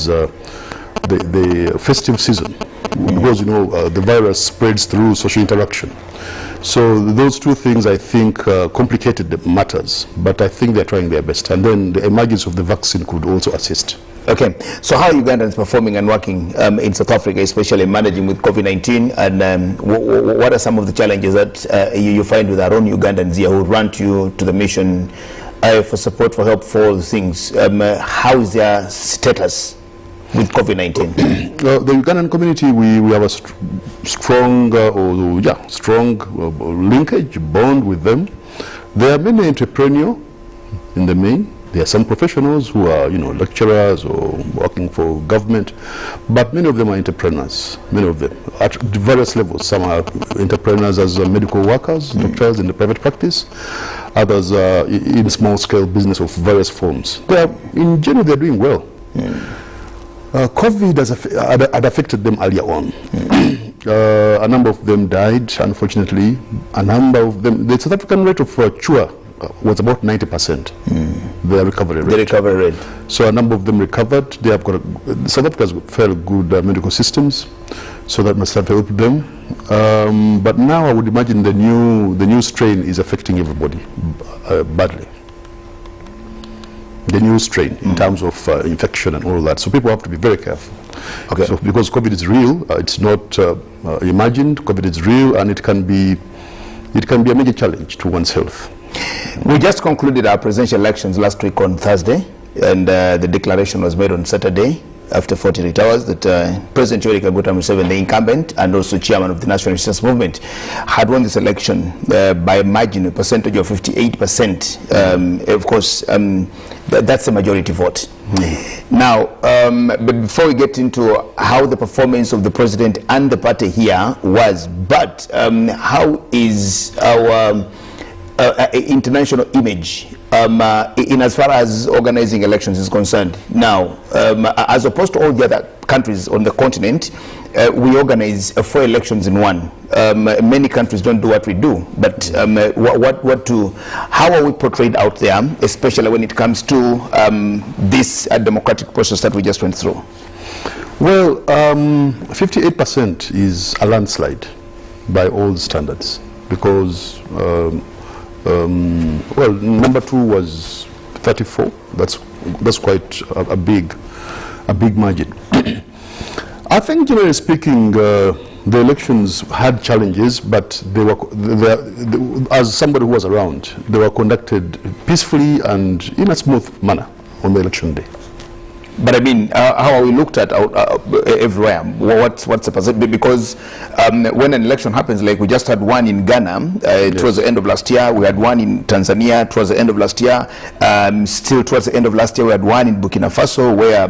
the festive season, because the virus spreads through social interaction. So those two things, I think, complicated the matters, but I think they're trying their best. And then the emergence of the vaccine could also assist. Okay, so how are Ugandans performing and working in South Africa, especially managing with COVID-19, and what are some of the challenges that you find with our own Ugandans here who run to the mission for support, for help, for all the things? How is their status with COVID-19? The Ugandan community, we have a strong linkage, bond with them. There are many entrepreneurs in the main. There are some professionals who are, lecturers or working for government, but many of them are entrepreneurs, many of them, at various levels. Some are entrepreneurs as medical workers, doctors in the private practice, others are in small-scale business of various forms. In general, they're doing well. COVID had affected them earlier on. A number of them died, unfortunately. A number of them, the South African rate of cure was about 90%. Their recovery rate. The recovery rate. So a number of them recovered. They have got South Africa has got fairly good medical systems, so that must have helped them. But now I would imagine the new strain is affecting everybody badly. The new strain in terms of infection and all that. So people have to be very careful. Okay. So because COVID is real, it's not imagined. COVID is real, and it can be a major challenge to one's health. We just concluded our presidential elections last week on Thursday, and the declaration was made on Saturday after 48 hours that President Yoweri Kaguta Museveni, the incumbent and also chairman of the National Resistance Movement, had won this election by a margin, a percentage of 58%. Of course, that's a majority vote. Now, but before we get into how the performance of the president and the party here was, but how is our international image in as far as organizing elections is concerned? Now, as opposed to all the other countries on the continent, we organize 4 elections in one. Many countries don't do what we do, but how are we portrayed out there, especially when it comes to this democratic process that we just went through? Well, 58% is a landslide by all standards, because well, number 2 was 34. That's quite a big margin. I think, generally speaking, the elections had challenges, but they were, as somebody who was around, they were conducted peacefully and in a smooth manner on the election day. But I mean, how are we looked at everywhere? What's the percentage? Because when an election happens, like we just had one in Ghana, towards the end of last year. We had one in Tanzania towards the end of last year. Still towards the end of last year, we had one in Burkina Faso, where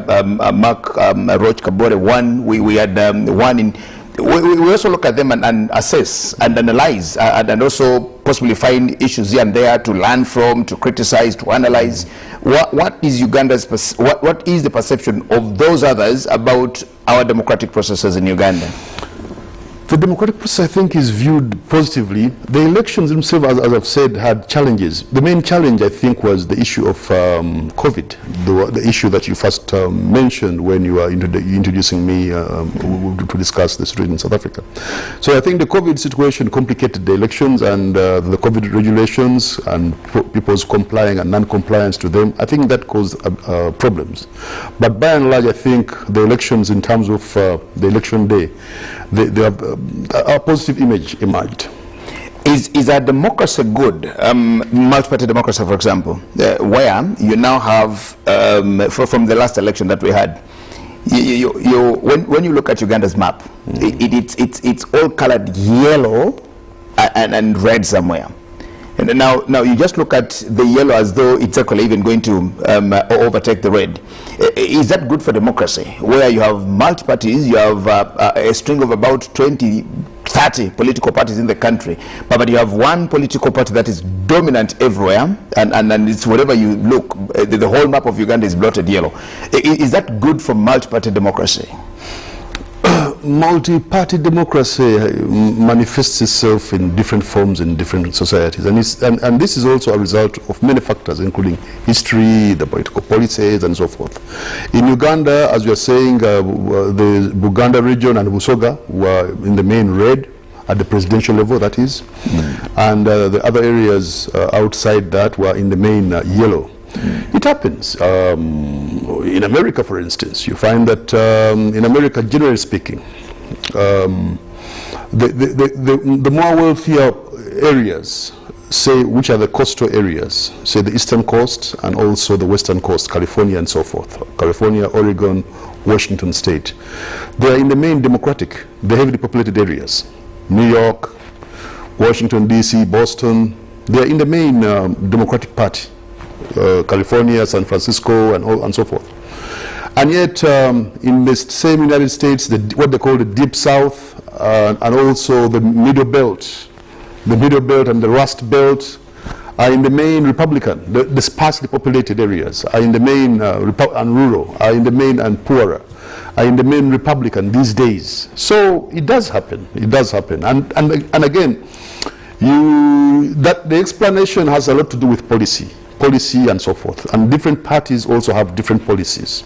Mark Roch Kabore won. We had one in... We also look at them and assess and analyze and also possibly find issues here and there to learn from, to criticize, to analyze. What is Uganda's what is the perception of those others about our democratic processes in Uganda? The democratic process, I think, is viewed positively. The elections themselves, as I've said, had challenges. The main challenge, I think, was the issue of COVID, the issue that you first mentioned when you were introducing me to discuss the situation in South Africa. So I think the COVID situation complicated the elections, and the COVID regulations and people's complying and non-compliance to them. I think that caused problems. But by and large, I think the elections, in terms of the election day, they have a positive image emerged. Is a democracy good, multi-party democracy, for example, where you now have, from the last election that we had, when you look at Uganda's map, it's all colored yellow and red somewhere. And now you just look at the yellow as though it's actually even going to overtake the red. Is that good for democracy, where you have multi-parties, you have a string of about 20, 30 political parties in the country, but you have one political party that is dominant everywhere, and it's wherever you look, the whole map of Uganda is blotted yellow. Is that good for multi-party democracy? multi-party democracy manifests itself in different forms in different societies, and this is also a result of many factors, including history, the political policies, and so forth. In Uganda, as you are saying, the Buganda region and Busoga were in the main red at the presidential level, that is, and the other areas outside that were in the main yellow. It happens. In America, for instance, you find that in America, generally speaking, the more wealthier areas, say, which are the coastal areas, say the eastern coast and also the western coast, California and so forth, California, Oregon, Washington State, they are in the main democratic, the heavily populated areas. New York, Washington, D.C., Boston, they are in the main Democratic Party. California, San Francisco, and so forth. And yet, in the same United States, what they call the Deep South, and also the Middle Belt and the Rust Belt are in the main Republican. The sparsely populated areas are in the main and rural, are in the main and poorer, are in the main Republican these days. So it does happen. It does happen. And again, the explanation has a lot to do with policy and so forth, and different parties also have different policies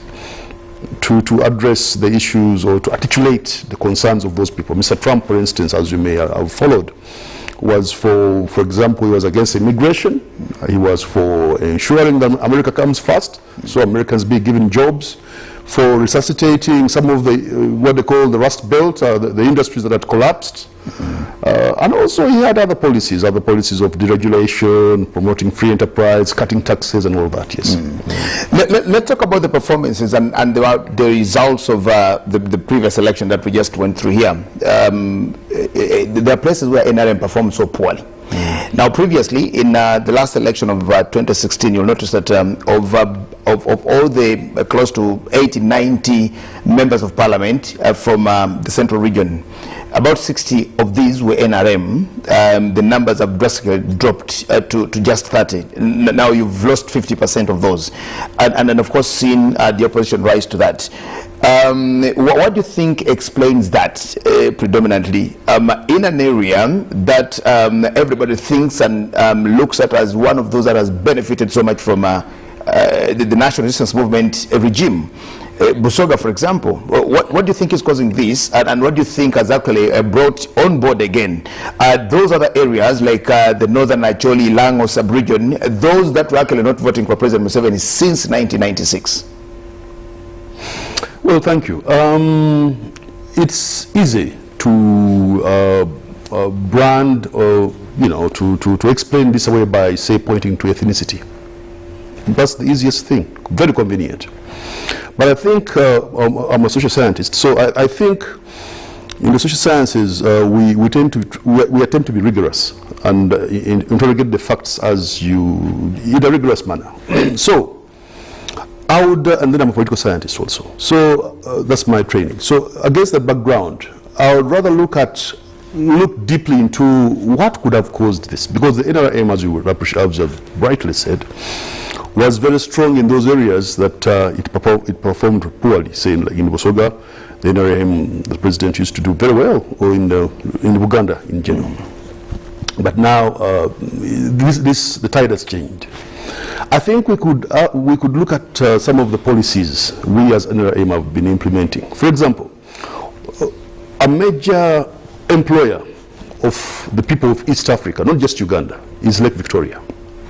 to address the issues or to articulate the concerns of those people. Mr. Trump, for instance, as you may have followed, was for example, he was against immigration. He was for ensuring that America comes first, so Americans be given jobs, for resuscitating some of the what they call the Rust Belt, the industries that had collapsed. And also he had other policies of deregulation, promoting free enterprise, cutting taxes, and all that, yes. Let's talk about the performances and the results of the previous election that we just went through here. There are places where NRM performed so poorly. Now, previously, in the last election of 2016, you'll notice that of all the close to 80, 90 members of parliament from the central region, about 60 of these were NRM. The numbers have drastically dropped to just 30. Now you've lost 50% of those. And then, of course, seen the opposition rise to that. What do you think explains that predominantly in an area that everybody thinks and looks at as one of those that has benefited so much from the national resistance movement regime? Busoga, for example, what do you think is causing this, and what do you think has actually brought on board again those other areas like the northern Acholi, Lango sub-region, those that were actually not voting for President Museveni since 1996? Well, thank you. It's easy to brand or to explain this away by, say, pointing to ethnicity. That's the easiest thing, very convenient. But I think I'm a social scientist, so I think in the social sciences we attempt to be rigorous and interrogate the facts in a rigorous manner. So I would, and then I'm a political scientist also. So that's my training. So against that background, I would rather look deeply into what could have caused this, because the NRM, as you have rightly said, was very strong in those areas that it performed poorly. Say in Busoga, the NRM, the president used to do very well, or in Uganda in general. But now the tide has changed. I think we could look at some of the policies we as NRM have been implementing. For example, a major employer of the people of East Africa, not just Uganda, is Lake Victoria,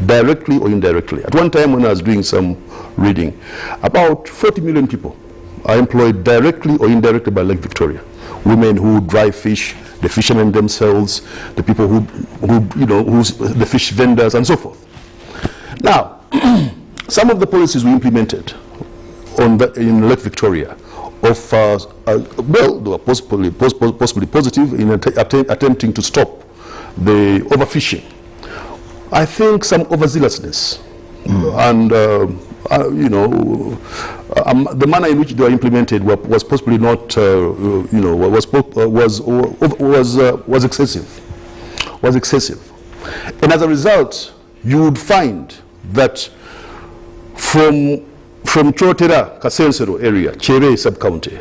directly or indirectly. At one time when I was doing some reading, about 40 million people are employed directly or indirectly by Lake Victoria. Women who dry fish, the fishermen themselves, the people the fish vendors, and so forth. Now, some of the policies we implemented in Lake Victoria well, they were possibly positive in attempting to stop the overfishing. I think some overzealousness and the manner in which they were implemented was possibly not was excessive. And as a result, you would find that from Chotera, Kasensero area, Chere sub-county,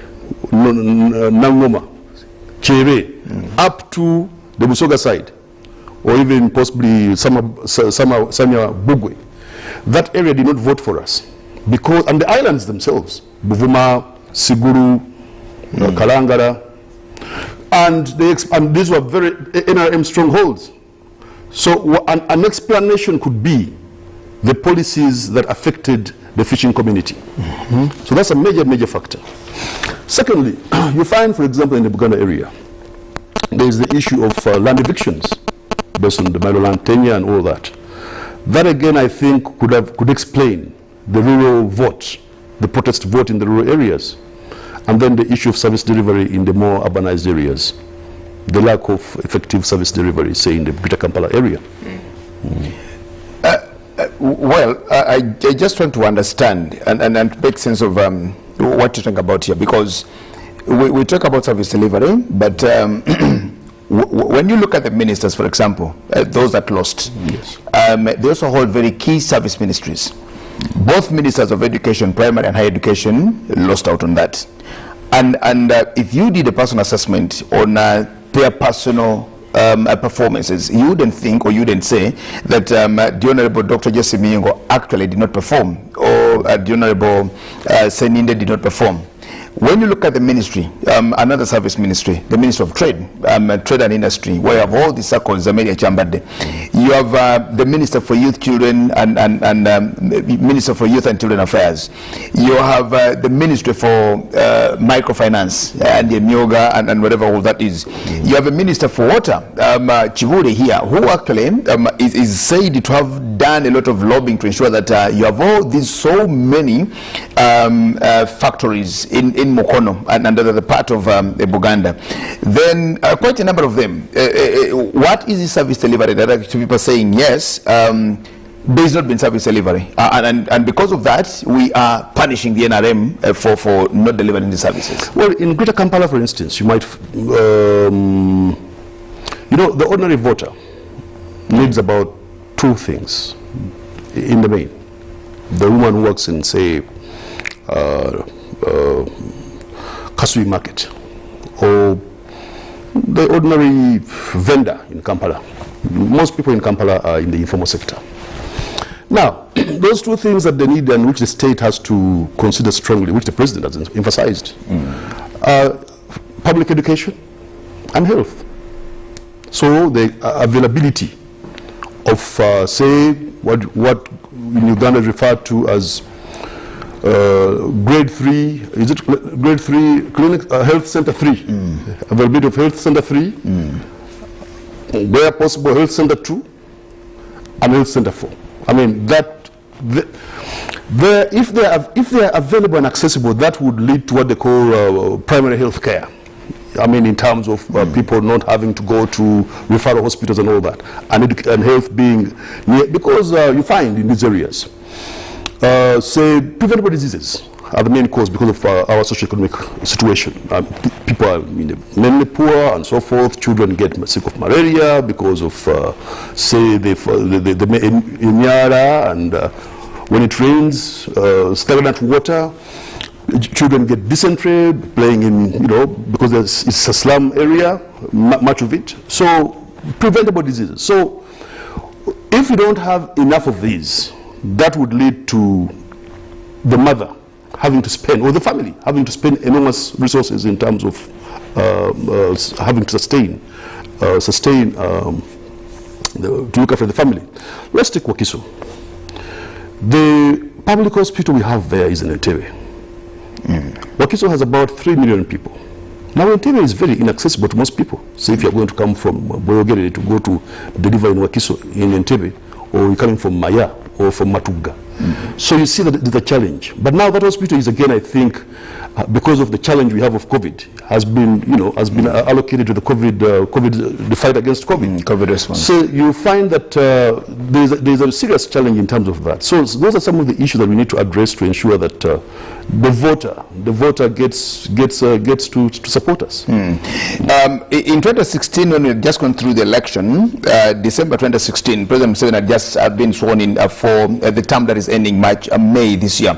Nangoma, Chere, up to the Busoga side, or even possibly Sanya Bugwe. That area did not vote for us. Because, and the islands themselves, Buvuma, Siguru, Kalangara, and these were very NRM strongholds. So an explanation could be the policies that affected the fishing community. So that's a major factor. Secondly, you find, for example, in the Uganda area, there is the issue of land evictions based on the Milo land tenure and all that. That again, I think, could explain the rural vote, the protest vote in the rural areas, and then the issue of service delivery in the more urbanized areas, the lack of effective service delivery, say in the Greater Kampala area. Well, I just want to understand and make sense of what you think about here, because we talk about service delivery, but when you look at the ministers, for example, those that lost, yes. They also hold very key service ministries. Both ministers of education, primary and higher education, lost out on that. And if you did a personal assessment on their personal performances, you wouldn't think, or you wouldn't say that the Honorable Dr. Jesse Miyingo actually did not perform, or the Honorable Seninde did not perform. When you look at the ministry, another service ministry, the Ministry of Trade, Trade and Industry, where you have all these circles, you have the Minister for Youth, Children, and Minister for Youth and Children Affairs. You have the Ministry for Microfinance, and the Myoga, and whatever all that is. You have a Minister for Water, Chibure here, who actually is said to have done a lot of lobbying to ensure that you have all these so many factories in Mukono and under the part of Uganda. Then quite a number of them. What is the service delivery? That actually people saying yes, there's not been service delivery, and because of that, we are punishing the NRM for not delivering the services. Well, in Greater Kampala, for instance, you might, you know, the ordinary voter needs about two things in the main. The woman who works in, say, Kasui market, or the ordinary vendor in Kampala. Most people in Kampala are in the informal sector. Now, those two things that they need and which the state has to consider strongly, which the president has emphasized, are public education and health. So the availability of, say, what in Uganda is referred to as grade 3, is it grade 3 clinic, health center 3, availability of health center 3, where possible health center 2, and health center 4. I mean, that if they are available and accessible, that would lead to what they call primary health care. I mean, in terms of people not having to go to referral hospitals and all that, and health being near, because you find in these areas, say, preventable diseases are the main cause because of our socioeconomic situation. People are mainly poor and so forth. Children get sick of malaria because of, say, the Inyara, and when it rains, stagnant water. Children get dysentery, playing in, you know, because it's a slum area, much of it. So, preventable diseases. So, if you don't have enough of these, that would lead to the mother having to spend, or the family having to spend enormous resources in terms of having to sustain to look after the family. Let's take Wakiso. The public hospital we have there is in Entebbe. Wakiso has about 3 million people. Now Entebbe is very inaccessible to most people. So if you're going to come from Boyogere to go to deliver in Wakiso in Entebbe, or you're coming from Maya or from Matuga. So you see that there's a challenge. But now that hospital is, again, I think, because of the challenge we have of COVID, has been, you know, allocated to the the fight against COVID. COVID response. So you find that there's a serious challenge in terms of that. So those are some of the issues that we need to address to ensure that the voter gets to support us. In 2016, when we had just gone through the election, December 2016, President Museveni had just been sworn in for the term that is ending May this year.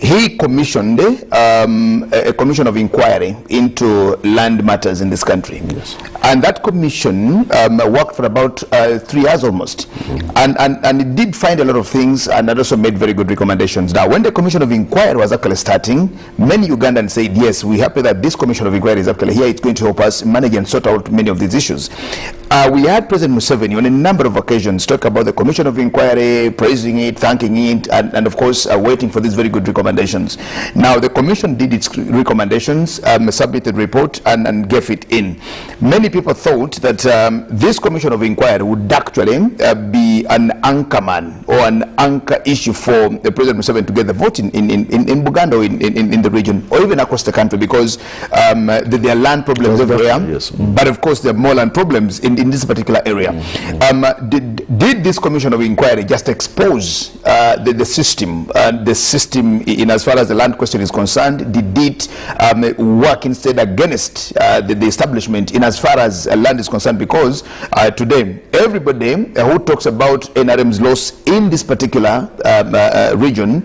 he commissioned a commission of inquiry into land matters in this country. Yes. And that commission worked for about 3 years almost. And it did find a lot of things, and it also made very good recommendations. Now, when the commission of inquiry was actually starting, many Ugandans said, yes, we're happy that this commission of inquiry is actually here. It's going to help us manage and sort out many of these issues. We had President Museveni on a number of occasions talk about the commission of inquiry, praising it, thanking it, and of course waiting for these very good recommendations. Now the commission did its recommendations, submitted report, and gave it in. Many people thought that this commission of inquiry would actually be an anchorman or an anchor issue for the President Museveni to get the vote in Uganda or in the region or even across the country, because there are land problems everywhere. Yes. But of course there are more land problems in this particular area. Did this commission of inquiry just expose the system in as far as the land question is concerned? Did it work instead against the establishment in as far as land is concerned? Because today everybody who talks about NRM's loss in this particular region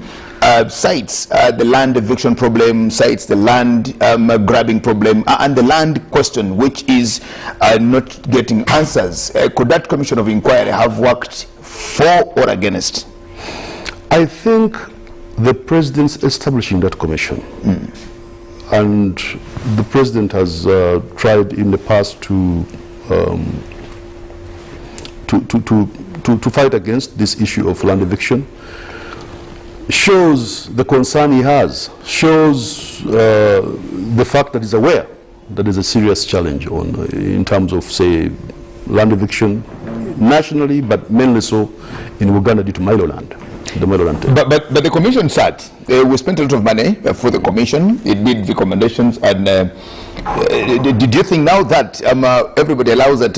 cites the land eviction problem, cites the land grabbing problem, and the land question, which is not getting answers. Could that commission of inquiry have worked for or against? I think the president's establishing that commission, and the president has tried in the past to fight against this issue of land eviction, shows the concern he has, shows the fact that he's aware that there's a serious challenge in terms of, say, land eviction nationally, but mainly so in Uganda due to Milo land. But the commission sat. We spent a lot of money for the commission. It did recommendations. And did you think now that everybody allows that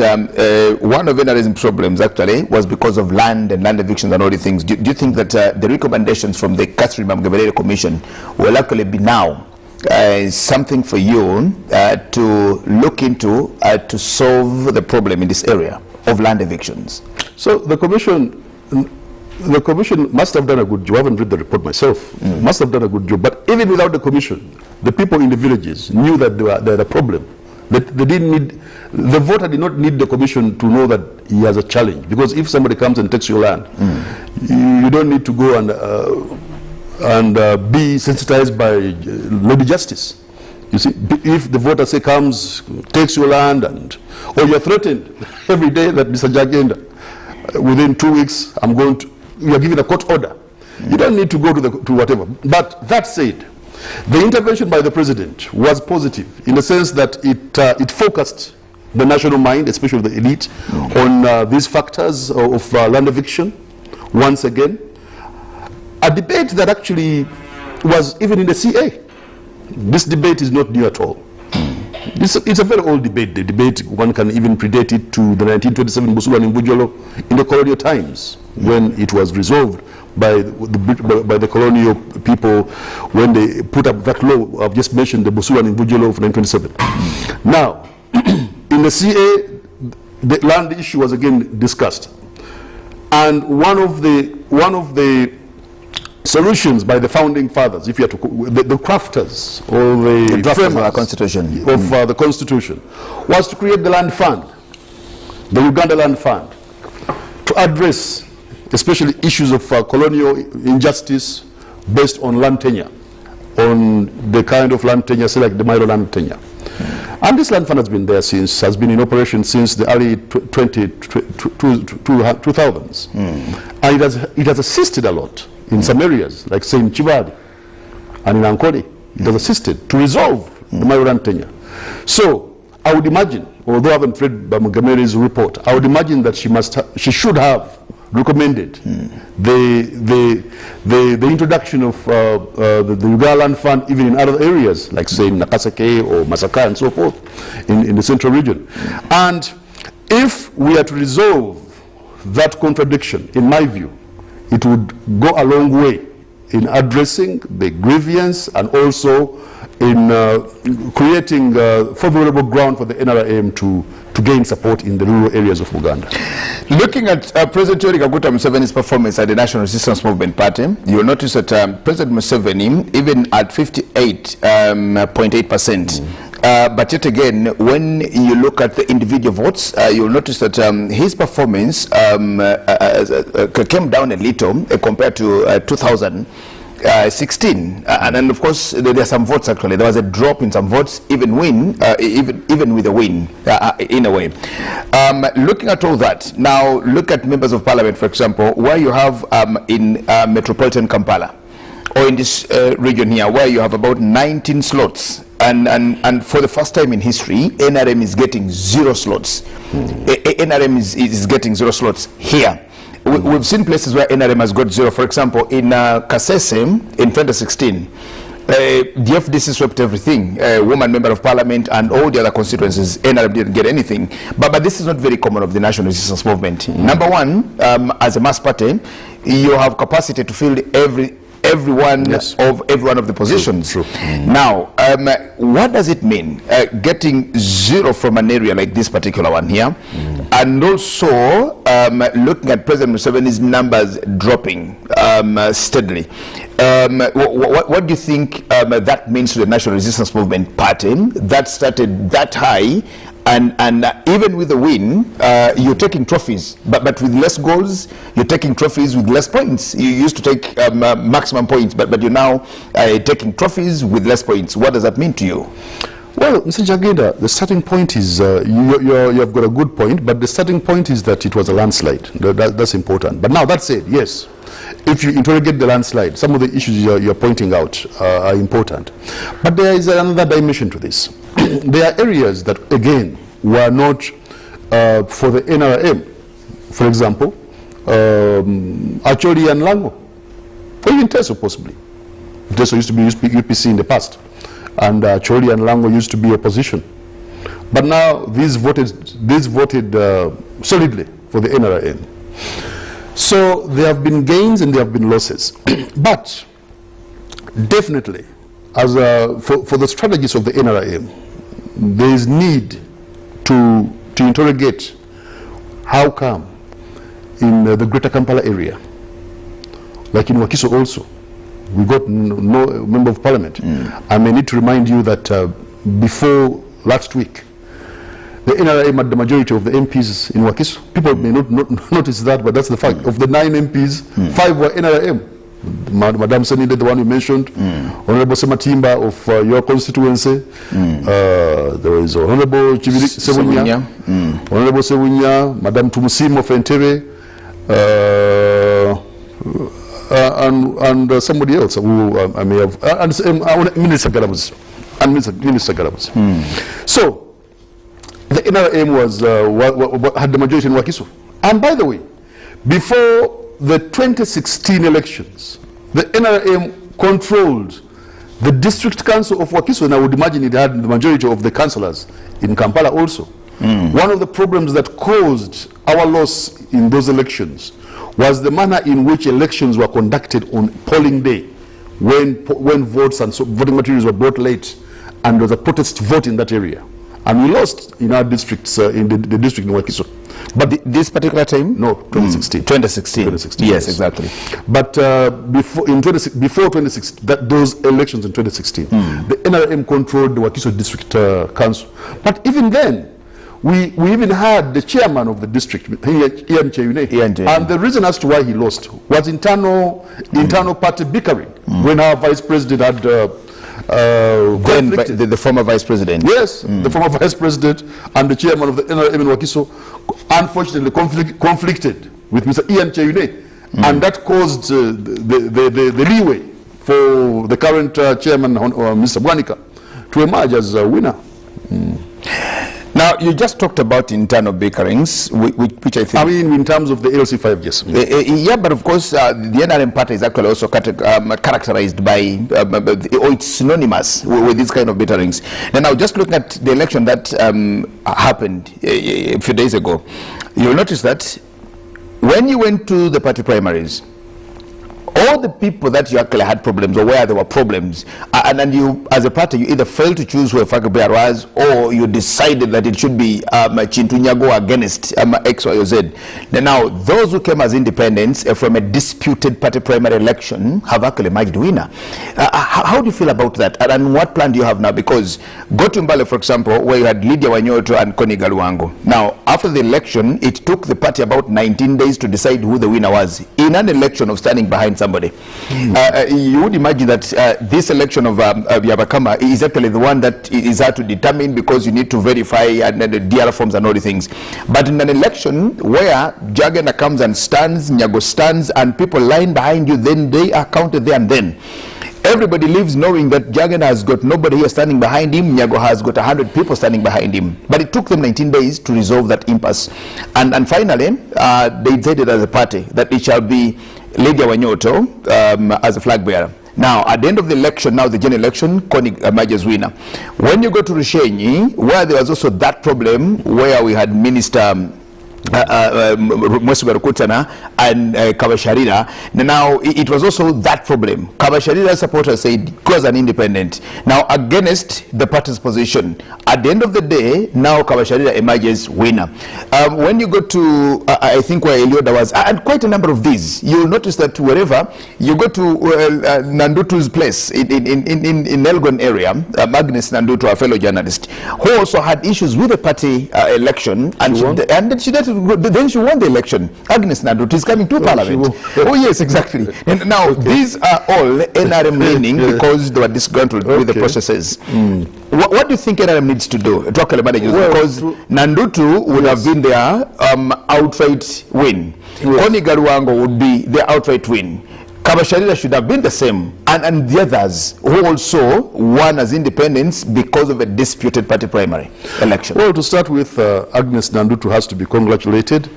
one of NRM's problems actually was because of land and land evictions and all these things? Do you think that the recommendations from the Catherine Mamgaberere Commission will actually be now something for you to look into to solve the problem in this area of land evictions? So the commission must have done a good job. I haven't read the report myself. Must have done a good job. But even without the commission, the people in the villages knew that they had a problem. They didn't need, the voter did not need the commission to know that he has a challenge. Because if somebody comes and takes your land, you don't need to go and be sensitized by lobby justice. You see, if the voter comes, takes your land, or you're threatened every day that Mr. Jagenda, within 2 weeks, you are given a court order. You don't need to go to whatever. But that said, the intervention by the president was positive in the sense that it focused the national mind, especially the elite, on these factors of land eviction. Once again, a debate that actually was even in the CA. This debate is not new at all. It's a very old debate. The debate, one can even predate it to the 1927 Busula and Mbujolo in the colonial times, when it was resolved by the colonial people when they put up that law I've just mentioned, the Busula and Mbujolo of 1927. Now, in the CA, the land issue was again discussed, and one of the solutions by the founding fathers, if you have to, the crafters or the drafters of framers the Constitution, of the Constitution, was to create the land fund, the Uganda land fund, to address especially issues of colonial injustice based on land tenure, on the kind of land tenure, say like the Milo land tenure. And this land fund has been there has been in operation since the early 2000s. And it has assisted a lot in some areas, like say in Chibadi and in Ankole. It has assisted to resolve the Milo land tenure. So I would imagine, although I haven't read Montgomery's report, I would imagine that she should have recommended the introduction of the Uganda Land Fund even in other areas, like say in Nakaseke or Masaka and so forth, in the central region. And if we are to resolve that contradiction, in my view, it would go a long way in addressing the grievance and also in creating favorable ground for the NRM to gain support in the rural areas of Uganda. Looking at President Yoweri Kaguta Museveni's performance at the National Resistance Movement Party, you'll notice that President Museveni, even at 58.8%, but yet again, when you look at the individual votes, you'll notice that his performance came down a little compared to 2016, and then of course there are some votes. Actually, there was a drop in some votes, even with a win, in a way. Looking at all that, now look at members of parliament, for example, where you have in metropolitan Kampala, or in this region here, where you have about 19 slots, and for the first time in history, NRM is getting 0 slots. NRM is getting 0 slots here. We've seen places where NRM has got 0. For example, in Kasese in 2016, the FDC swept everything. Woman member of parliament and all the other constituencies, NRM didn't get anything. But this is not very common of the National Resistance Movement. Number one, as a mass party, you have capacity to fill every one of the positions. True. Now, what does it mean getting 0 from an area like this particular one here, and also looking at President Museveni's numbers dropping steadily? What do you think that means to the National Resistance Movement Party that started that high? And even with the win, you're taking trophies, but with less goals, you're taking trophies with less points. You used to take maximum points, but you're now taking trophies with less points. What does that mean to you? Well, Mr. Jagenda, the starting point is, you have got a good point, but the starting point is that it was a landslide. That's important. But now that said, yes, if you interrogate the landslide, some of the issues you're pointing out are important. But there is another dimension to this. There are areas that, again, were not for the NRM. For example, Acholi and Lango, or even Teso possibly. Teso used to be UPC in the past, and Acholi and Lango used to be opposition. But now these voted solidly for the NRM. So there have been gains and there have been losses. But definitely, as for the strategies of the NRM, there is need to interrogate how come in the greater Kampala area, like in Wakiso also, we got no member of parliament. I may need to remind you that before last week, the NRM had the majority of the MPs in Wakiso. People may not notice that, but that's the fact. Of the 9 MPs, 5 were NRM. Madam Senide, the one you mentioned, Honorable Sematimba of your constituency, there is Honorable Chivili Sebunya, Honorable Sebunya, Madam Tumusim of Entebbe, and somebody else who I may have, and Minister Garabus. So, the NRM had the majority in Wakiso. And by the way, before the 2016 elections, the NRM controlled the district council of Wakiso, and I would imagine it had the majority of the councillors in Kampala also. One of the problems that caused our loss in those elections was the manner in which elections were conducted on polling day, when votes and voting materials were brought late, and there was a protest vote in that area. And we lost in our districts, in the district in Wakiso. But this particular time? No, 2016. 2016. Yes, exactly. But before 2016, those elections in 2016, the NRM controlled the Wakiso District Council. But even then, we even had the chairman of the district, Ian Cheyune, and the reason as to why he lost was internal party bickering when our vice president had the former vice president. Yes, the former vice president and the chairman of the NRM in Wakiso unfortunately conflicted with Mr. Ian Cheyune, and that caused the leeway for the current chairman, Mr. Bwanika, to emerge as a winner. Now, you just talked about internal bickerings, which I think... I mean, in terms of the LC5, yes. Yeah, but of course, the NRM party is actually also characterized by, or it's synonymous with these kind of bitterings. And now, just looking at the election that happened a few days ago, you'll notice that when you went to the party primaries, all the people that you actually had problems or where there were problems, and then you, as a party, you either failed to choose who Fagbear was, or you decided that it should be Chintu Nyago against X, Y, or Z. Now, those who came as independents from a disputed party primary election have actually emerged winner. How do you feel about that? And what plan do you have now? Because go to Mbale, for example, where you had Lydia Wanyoto and Connie Galuango. Now, after the election, it took the party about 19 days to decide who the winner was in an election of standing behind somebody. You would imagine that this election of Yabakama is actually the one that is hard to determine, because you need to verify and the DR forms and all the things. But in an election where Jagena comes and stands, Nyago stands, and people line behind you, then they are counted there and then. Everybody lives knowing that Jagena has got nobody here standing behind him, Nyago has got 100 people standing behind him. But it took them 19 days to resolve that impasse. And finally, they decided as a party that it shall be Lydia Wanyoto as a flag bearer. Now, at the end of the election, now the general election, Connie emerges winner. When you go to Rushenyi, where there was also that problem, where we had Minister Kutana and Kabasharira. Now it was also that problem. Kabasharira's supporters said go as an independent. Now against the party's position. At the end of the day, now Kabasharira emerges winner. When you go to I think where Elioda was, and quite a number of these, you'll notice that wherever you go to Nandutu's place in Elgon area, Agnes Nandutu, a fellow journalist, who also had issues with the party election, and then she won the election. Agnes Nandutu is coming to Parliament. Oh yes, exactly. And now these are all NRM leaning because they were disgruntled with the processes. What do you think NRM needs to do? Talk about it, because Nandutu would have been their outright win. Connie Galuango would be their outright win. Kabasharira should have been the same, and the others who also won as independents because of a disputed party primary election. Well, to start with, Agnes Nandutu has to be congratulated.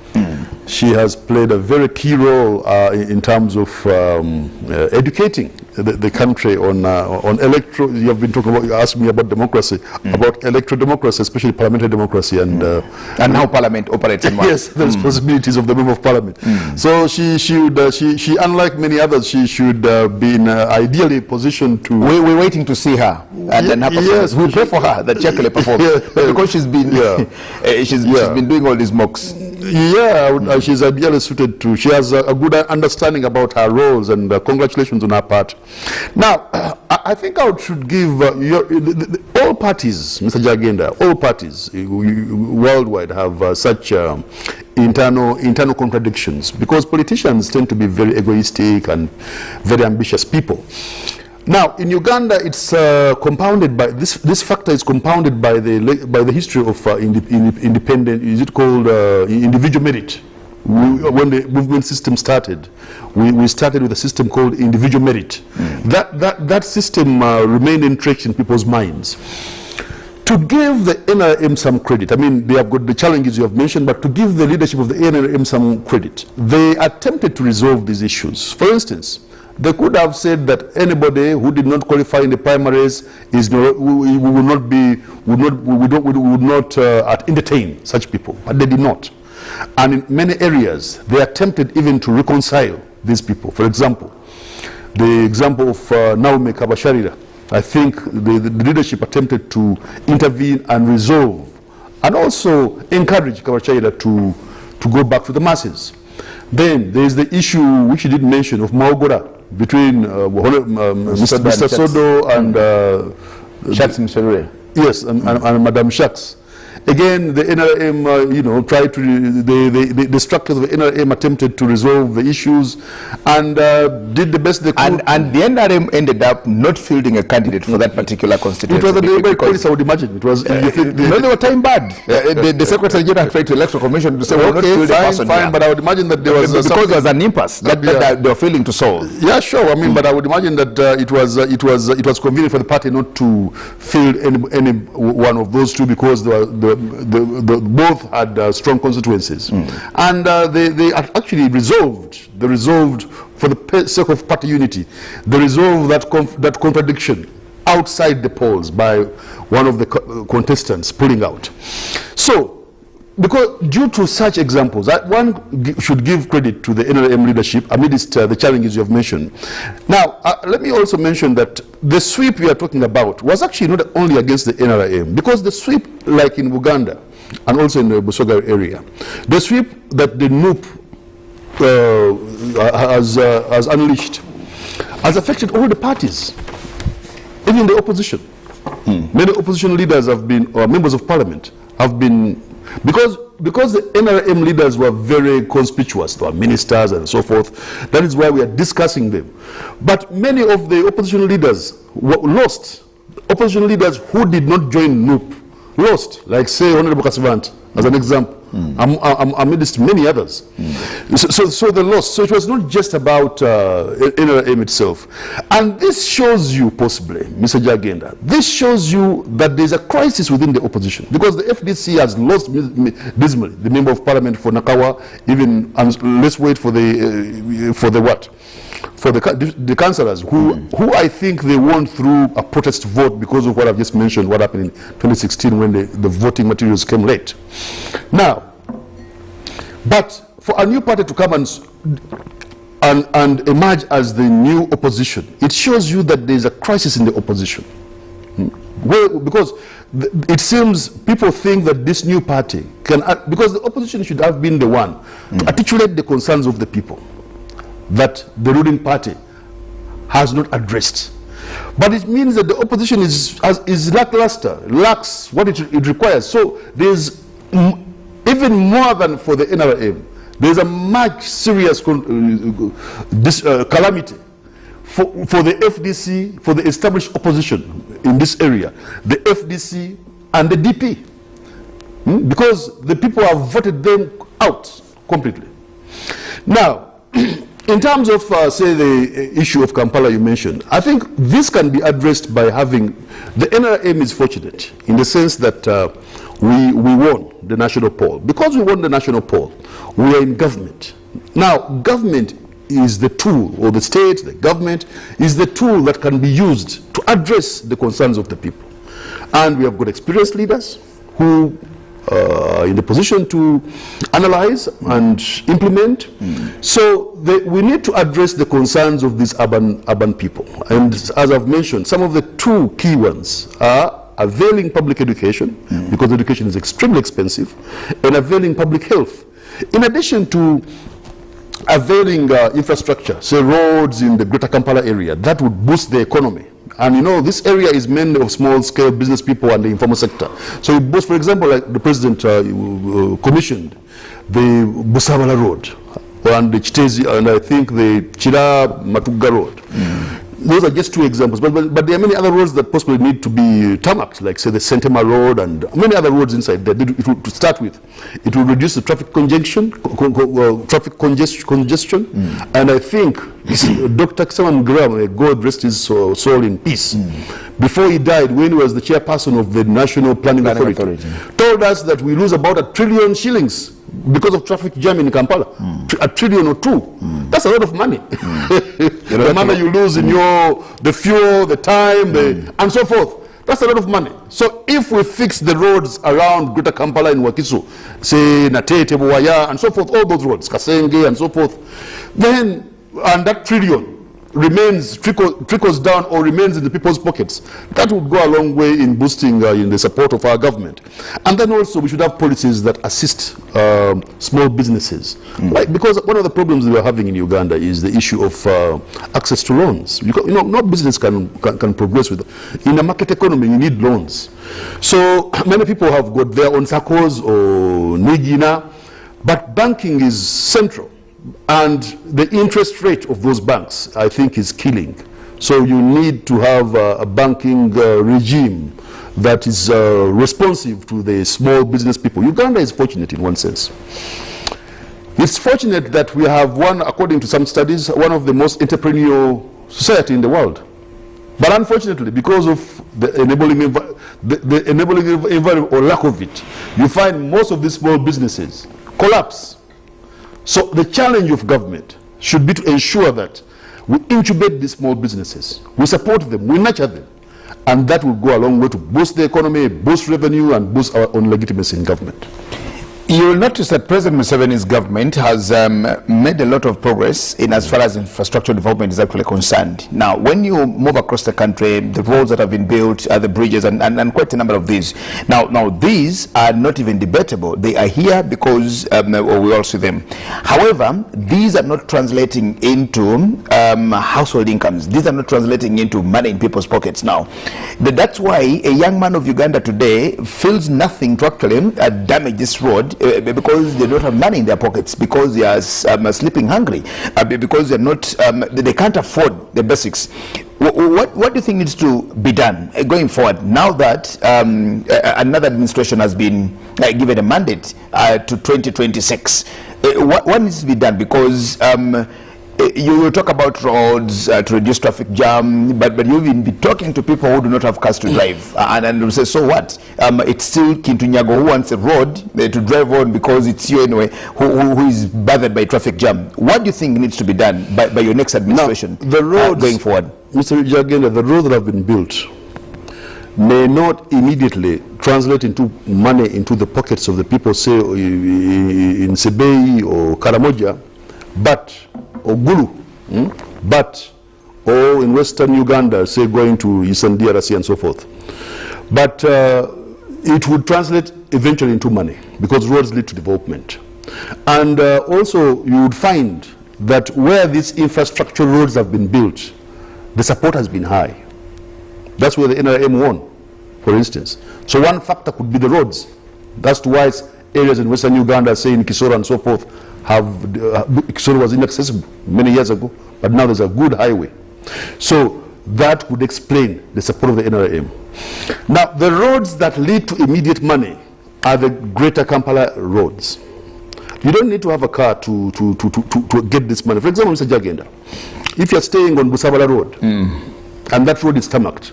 She has played a very key role in terms of educating the country on electoral. You have been talking about, you asked me about democracy, about electoral democracy, especially parliamentary democracy, and how parliament operates. Yes, the responsibilities of the member of parliament. So she unlike many others, she should be in ideally positioned to. We're waiting to see her and then her performance. We pray for her that she actually performs, because she's been she's been doing all these mocks. Yeah, she's ideally suited to. She has a good understanding about her roles, and congratulations on her part. Now, I think I should give all parties, Mr. Jagenda, all parties worldwide have such internal contradictions, because politicians tend to be very egoistic and very ambitious people. Now, in Uganda, it's compounded by this factor is compounded by the history of independent. Is it called individual merit? When the movement system started, we started with a system called individual merit. That system remained entrenched in people's minds. To give the NRM some credit, I mean, they have got the challenges you have mentioned, but to give the leadership of the NRM some credit, they attempted to resolve these issues. For instance, they could have said that anybody who did not qualify in the primaries is no, we would not entertain such people, but they did not. And in many areas, they attempted even to reconcile these people. For example, the example of Naomi Kabasharira, I think the leadership attempted to intervene and resolve, and also encourage Kabasharira to go back to the masses. Then there is the issue which you didn't mention of Maugora between Mr. Sodo and Shaks Mserure. Yes, and Madame Shaks. Again, the NRM, tried to, the structures of the NRM attempted to resolve the issues and did the best they could. And the NRM ended up not fielding a candidate for that particular constituency. It was a deliberate choice, I would imagine. It was. No, they were time bad. The Secretary General tried to Electoral Commission to say, well, not field a person. Fine, but I would imagine that there was because there was an impasse that they were failing to solve. Yeah, sure. I mean, but I would imagine that it was convenient for the party not to field any one of those two, because both had strong constituencies, and they actually resolved. They resolved for the sake of party unity. They resolved that contradiction outside the polls by one of the contestants pulling out. So, because due to such examples, one should give credit to the NRM leadership amidst the challenges you have mentioned. Now, let me also mention that the sweep we are talking about was actually not only against the NRM, because the sweep, like in Uganda and also in the Busoga area, the sweep that the NUP has unleashed has affected all the parties, even the opposition. Many opposition leaders have been, or members of parliament have been, because the NRM leaders were very conspicuous, to our ministers and so forth. That is why we are discussing them. But many of the opposition leaders were lost. Opposition leaders who did not join NUP lost, like say Honorable Kasivant as an example, amidst many others. So they lost. So it was not just about NRM itself. And this shows you, possibly, Mr. Jagenda, this shows you that there's a crisis within the opposition, because the FDC has lost dismally the member of parliament for Nakawa, even, and let's wait for the what? For the councillors who I think they won through a protest vote because of what I've just mentioned, what happened in 2016 when the voting materials came late. Now, but for a new party to come and emerge as the new opposition, it shows you that there is a crisis in the opposition. Well, because it seems people think that this new party can, because the opposition should have been the one to articulate the concerns of the people that the ruling party has not addressed. But it means that the opposition is lackluster, lacks what it requires. So there's even more than for the NRM, there's a much serious calamity for the FDC, for the established opposition in this area, the FDC and the DP, because the people have voted them out completely. Now, in terms of, say, the issue of Kampala you mentioned, I think this can be addressed by having, the NRM is fortunate in the sense that we won the national poll. Because we won the national poll, we are in government. Now, government is the tool, or the state, the government, is the tool that can be used to address the concerns of the people. And we have got experienced leaders who in the position to analyze and implement. So we need to address the concerns of these urban people. And as I've mentioned, some of the two key ones are availing public education, because education is extremely expensive, and availing public health. In addition to availing infrastructure, say roads in the greater Kampala area, that would boost the economy. And you know, this area is mainly of small-scale business people and the informal sector. So it boosts, for example, like the president commissioned the Busabala Road, and the Chitezi, and I think the Chira Matuga Road. Those are just two examples, but there are many other roads that possibly need to be tarmacked, like say the Sentema Road and many other roads inside there. To start with, it will reduce the traffic congestion, and I think Dr. Kisama Mugirama, may God rest his soul in peace, before he died, when he was the chairperson of the National Planning Authority, told us that we lose about 1 trillion shillings because of traffic jam in Kampala. 1 trillion or 2. That's a lot of money. The money you lose in the fuel, the time, and so forth. That's a lot of money. So if we fix the roads around Greater Kampala in Wakiso, say Natete, Buwaya, and so forth, all those roads, Kasenge, and so forth, then, and that trillion remains, trickles down or remains in the people's pockets, that would go a long way in boosting in the support of our government. And then also we should have policies that assist small businesses. Like, because one of the problems we are having in Uganda is the issue of access to loans. You know, no business can progress with it. In a market economy, you need loans. So many people have got their own SACCOs or Nigina, but banking is central. And the interest rate of those banks, I think, is killing. So you need to have a banking regime that is responsive to the small business people. Uganda is fortunate in one sense. It's fortunate that we have according to some studies, one of the most entrepreneurial society in the world. But unfortunately, because of the enabling environment or lack of it, you find most of these small businesses collapse. So the challenge of government should be to ensure that we incubate these small businesses, we support them, we nurture them, and that will go a long way to boost the economy, boost revenue, and boost our own legitimacy in government. You will notice that President Museveni's government has made a lot of progress in as far as infrastructure development is actually concerned. Now, when you move across the country, the roads that have been built, the bridges, and quite a number of these. Now these are not even debatable. They are here because we all see them. However, these are not translating into household incomes. These are not translating into money in people's pockets now. That's why a young man of Uganda today feels nothing to actually damage this road because they don't have money in their pockets, because they are sleeping hungry, because they're not, they can't afford the basics. What do you think needs to be done going forward now that another administration has been given a mandate to 2026? What needs to be done? Because you will talk about roads to reduce traffic jam, but you'll be talking to people who do not have cars to drive, and will say, so what? It's still Kintunyago who wants a road to drive on because it's you anyway who is bothered by traffic jam. What do you think needs to be done by your next administration now, the roads, going forward? Mr. Uganda, the roads that have been built may not immediately translate into money into the pockets of the people, say in Sebei or Karamoja, but or Gulu, or in western Uganda, say going to Eastern DRC and so forth. But it would translate eventually into money because roads lead to development. And also you would find that where these infrastructure roads have been built, the support has been high. That's where the NRM won, for instance. So one factor could be the roads. That's why areas in western Uganda, say in Kisoro and so forth, Kisoro was inaccessible many years ago, but now there's a good highway. So that would explain the support of the NRM. Now, the roads that lead to immediate money are the greater Kampala roads. You don't need to have a car to get this money. For example, Mr. Jagenda, if you're staying on Busabala Road, and that road is tarmacked,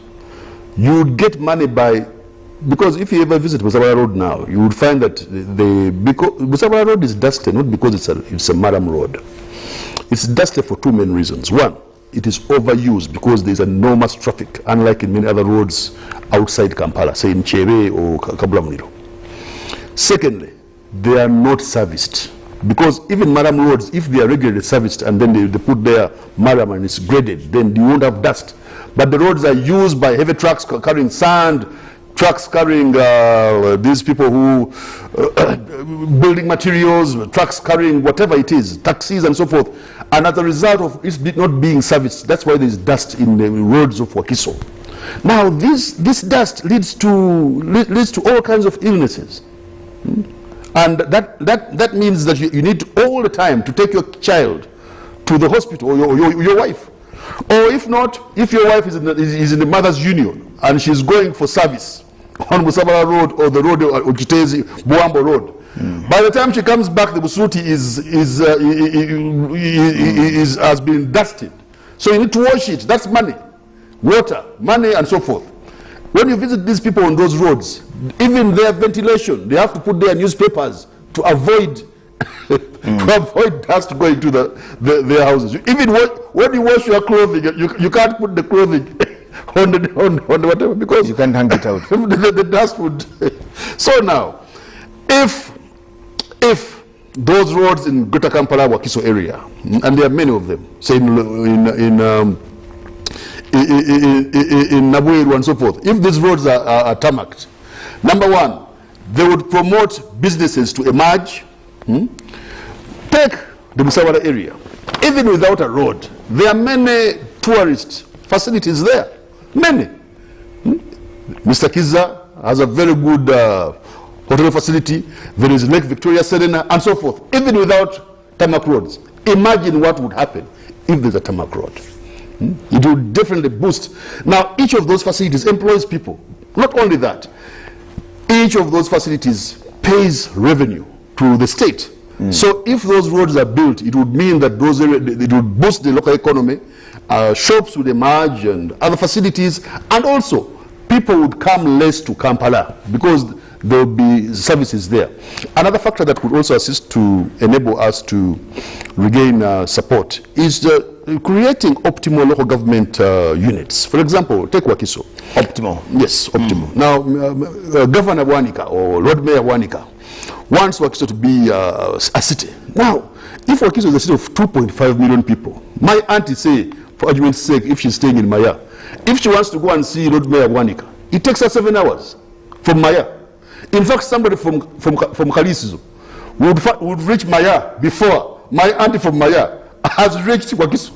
you would get money by, because if you ever visit Busabala Road now, you would find that Busabala Road is dusty, not because it's a madam road. It's dusty for two main reasons. One, it is overused because there's enormous traffic, unlike in many other roads outside Kampala, say in Chebe or Kabulamuliro. Secondly, they are not serviced. Because even madam roads, if they are regularly serviced and then they put their madam and it's graded, then you won't have dust. But the roads are used by heavy trucks carrying sand, trucks carrying these people who building materials, trucks carrying whatever it is, taxis and so forth. And as a result of it not being serviced, that's why there's dust in the roads of Wakiso. Now this dust leads to all kinds of illnesses. And that means that you need all the time to take your child to the hospital, or your wife. Or if not, if your wife is in the mother's union and she's going for service on Busabala Road or the road or Kitezi, Buambo Road, by the time she comes back, the Busuti has been dusted. So you need to wash it. That's money, water, money, and so forth. When you visit these people on those roads, even their ventilation, they have to put their newspapers to avoid to avoid dust going to their houses. Even when you wash your clothing, you can't put the clothing on the whatever, because you can't hang it out. the dust would. So now, if those roads in Greater Kampala, Wakiso area, and there are many of them, say in Nabuiru and so forth, if these roads are tarmacked, number one, they would promote businesses to emerge. Take the Busabala area. Even without a road, there are many tourist facilities there. Many. Mr. Kiza has a very good hotel facility. There is Lake Victoria Serena and so forth. Even without tarmac roads. Imagine what would happen if there's a tarmac road. It would definitely boost. Now, each of those facilities employs people. Not only that, each of those facilities pays revenue to the state. So if those roads are built, it would mean that those areas, it would boost the local economy, shops would emerge and other facilities, and also people would come less to Kampala because there will be services there. Another factor that could also assist to enable us to regain support is creating optimal local government units. For example, take Wakiso. Optimal? Yes, optimal. Now, Governor Wanika or Lord Mayor Wanika wants Wakiso to be a city. Now, if Wakiso is a city of 2.5 million people, my auntie say, for argument's sake, if she's staying in Maya, if she wants to go and see Lord Mayor Bwanika, it takes her 7 hours from Maya. In fact, somebody from Kalisizo would reach Maya before my auntie from Maya has reached Wakiso.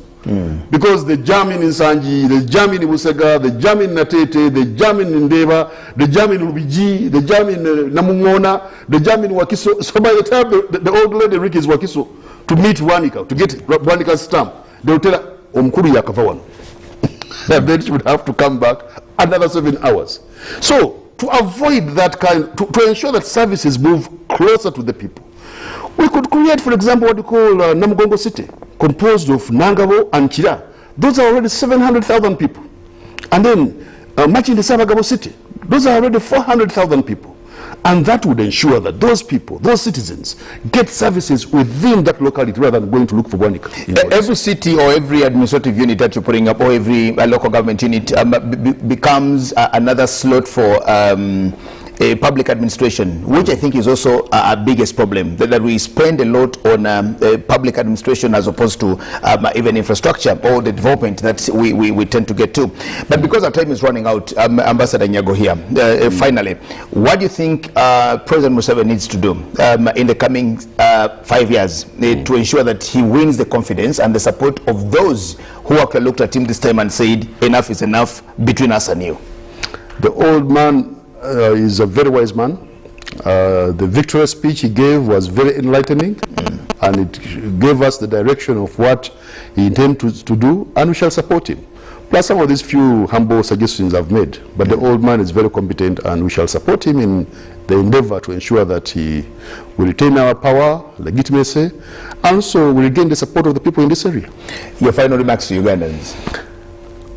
Because the jam in Nsanji, the jam in Busega, the jam in Natete, the jam in Ndeba, the jam in Lubiji, the jam in Namungona, the jam in Wakiso. So by the time the old lady reaches Wakiso to meet Bwanika, to get Bwanika's stamp, they will tell her, Omkuru Yakavawan. And then she would have to come back another 7 hours. So to avoid that to ensure that services move closer to the people, we could create, for example, what we call Namugongo City, composed of Nangabo and Chira. Those are already 700,000 people. And then Machin the Sabagabo City, those are already 400,000 people. And that would ensure that those people, those citizens, get services within that locality rather than going to look for Bwanika. Every city or every administrative unit that you're putting up, or every local government unit becomes another slot for a public administration, which I think is also our biggest problem, that we spend a lot on public administration as opposed to even infrastructure or the development that we tend to get to. But because our time is running out, Ambassador Nyago here, finally, what do you think President Museveni needs to do in the coming 5 years to ensure that he wins the confidence and the support of those who actually looked at him this time and said, enough is enough between us and you? The old man is a very wise man. The victorious speech he gave was very enlightening, and it gave us the direction of what he intends to do, and we shall support him. Plus some of these few humble suggestions I've made, but the old man is very competent, and we shall support him in the endeavor to ensure that he will retain our power, legitimacy, and so will regain the support of the people in this area. Your final remarks to Ugandans?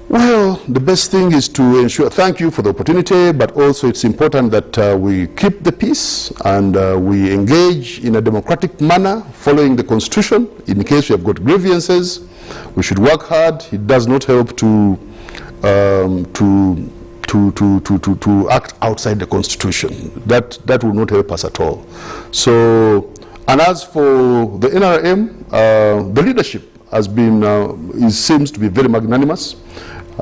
Well, the best thing is to ensure, thank you for the opportunity, but also it's important that we keep the peace and we engage in a democratic manner following the Constitution. In case we have got grievances, we should work hard. It does not help to act outside the Constitution. That will not help us at all. So, and as for the NRM, the leadership has been, seems to be very magnanimous.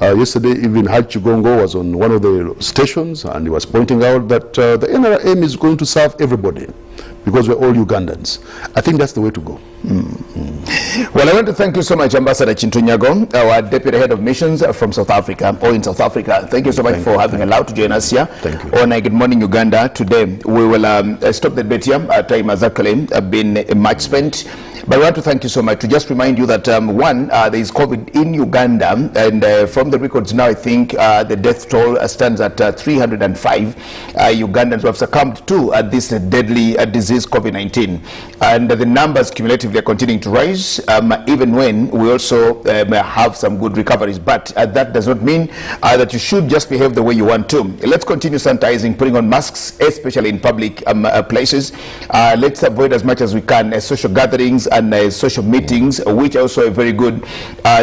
Yesterday, even Haji Gongo was on one of the stations, and he was pointing out that the NRM is going to serve everybody because we're all Ugandans. I think that's the way to go. Well, I want to thank you so much, Ambassador Chintu Nyago, our Deputy Head of Missions from South Africa, or in South Africa. Thank you so much for having allowed to join us here on Good Morning Uganda. Today, we will stop the debate here. Our time has actually been much spent. But I want to thank you so much. To just remind you that, one, there is COVID in Uganda, and from the records now, I think the death toll stands at 305 Ugandans who have succumbed to this deadly disease, COVID-19. And the numbers cumulatively are continuing to rise, even when we also have some good recoveries. But that does not mean that you should just behave the way you want to. Let's continue sanitizing, putting on masks, especially in public places. Let's avoid as much as we can social gatherings and social meetings, which are also a very good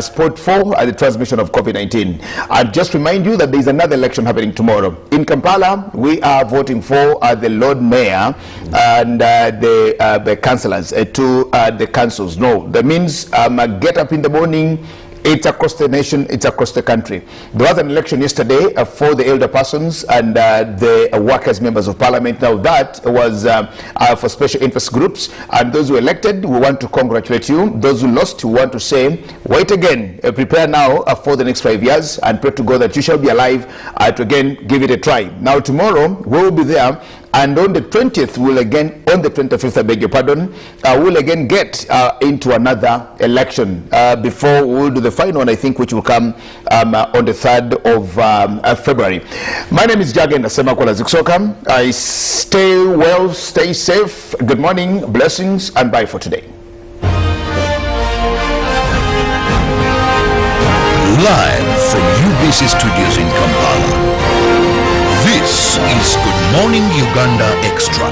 spot for the transmission of COVID-19. I'll just remind you that there is another election happening tomorrow. In Kampala, we are voting for the Lord Mayor and the councillors to the councils. No, that means get up in the morning. It's across the nation, it's across the country. There was an election yesterday for the elder persons and the workers, members of parliament. Now that was for special interest groups, and those who elected, we want to congratulate you. Those who lost, we want to say, wait again, prepare now for the next 5 years, and pray to God that you shall be alive to again give it a try. Now tomorrow, we will be there. And on the 20th, we'll again, on the 25th, I beg your pardon, we'll again get into another election before we'll do the final one, I think, which will come on the 3rd of February. My name is Jagen Asemakola Ziksoka. I stay well, stay safe. Good morning, blessings, and bye for today. Live from UBC Studios in Kampala. This is Good Morning Uganda Extra.